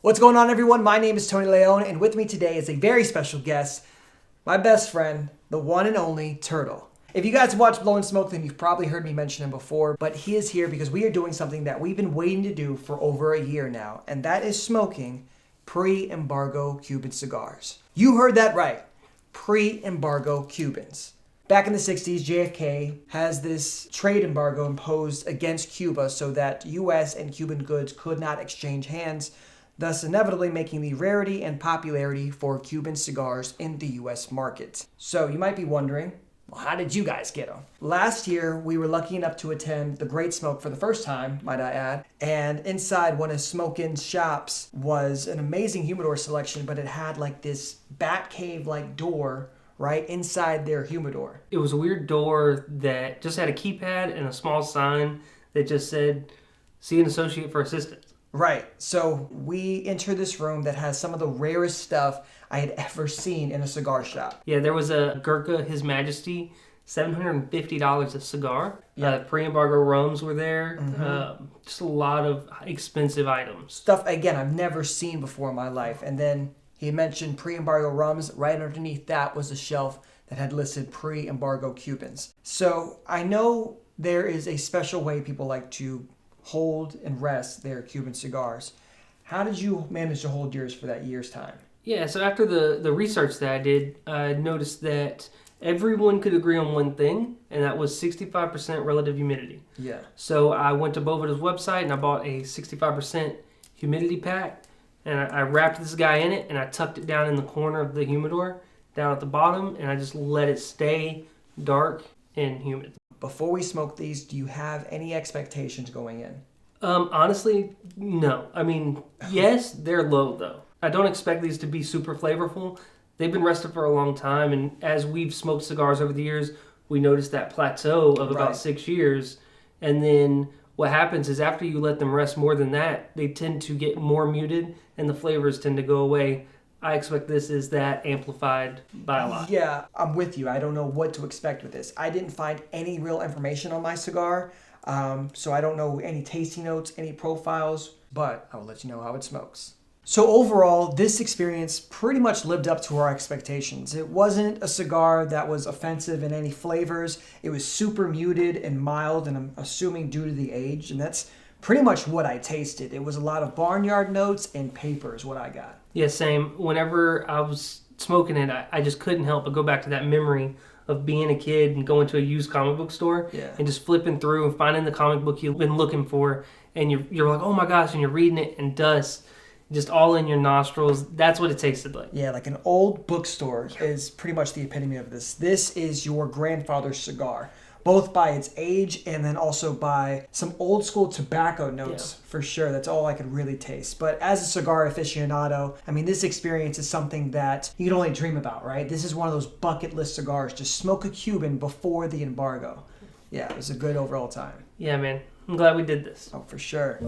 What's going on, everyone? My name is Tony Leone, and with me today is a very special guest, my best friend, the one and only Turtle. If you guys watch Blow and Smoke, then you've probably heard me mention him before, but he is here because we are doing something that we've been waiting to do for over a year now, and that is smoking Pre-Embargo Cuban cigars. You heard that right, Pre-Embargo Cubans. Back in the 60s, JFK has this trade embargo imposed against Cuba so that US and Cuban goods could not exchange hands, thus inevitably making the rarity and popularity for Cuban cigars in the US market. So you might be wondering, well, how did you guys get them? Last year, we were lucky enough to attend the Great Smoke for the first time, might I add, and inside one of Smokin's shops was an amazing humidor selection, but it had like this bat cave-like door right inside their humidor. It was a weird door that just had a keypad and a small sign that just said, "See an associate for assistance." Right. So we enter this room that has some of the rarest stuff I had ever seen in a cigar shop. Yeah, there was a Gurkha His Majesty, $750 a cigar. Yeah. Pre-embargo rums were there. Just a lot of expensive items. Stuff, again, I've never seen before in my life. And then he mentioned pre-embargo rums. Right underneath that was a shelf that had listed pre-embargo Cubans. So I know there is a special way people like to hold and rest their Cuban cigars. How did you manage to hold yours for that year's time? Yeah, so after the research that I did, I noticed that everyone could agree on one thing, and that was 65% relative humidity. Yeah. So I went to Boveda's website and I bought a 65% humidity pack, and I wrapped this guy in it, and I tucked it down in the corner of the humidor, down at the bottom, and I just let it stay dark and humid. Before we smoke these, do you have any expectations going in? Honestly, no. I mean, yes, they're low though. I don't expect these to be super flavorful. They've been rested for a long time, and as we've smoked cigars over the years, we noticed that plateau of about 6 years. And then what happens is after you let them rest more than that, they tend to get more muted and the flavors tend to go away. I expect this is that amplified by a lot. Yeah, I'm with you. I don't know what to expect with this. I didn't find any real information on my cigar, so I don't know any tasting notes, any profiles, but I will let you know how it smokes. So overall, this experience pretty much lived up to our expectations. It wasn't a cigar that was offensive in any flavors. It was super muted and mild, and I'm assuming due to the age, and that's pretty much what I tasted. It was a lot of barnyard notes and paper is what I got. Yeah, same. Whenever I was smoking it, I just couldn't help but go back to that memory of being a kid and going to a used comic book store and just flipping through and finding the comic book you've been looking for, and you're like, oh my gosh, and you're reading it, and dust just all in your nostrils. That's what it tasted like. Yeah, like an old bookstore is pretty much the epitome of this. This is your grandfather's cigar, both by its age and then also by some old school tobacco notes for sure. That's all I could really taste. But as a cigar aficionado, I mean, this experience is something that you can only dream about, right? This is one of those bucket list cigars. Just smoke a Cuban before the embargo. Yeah, it was a good overall time. Yeah, man. I'm glad we did this. Oh, for sure.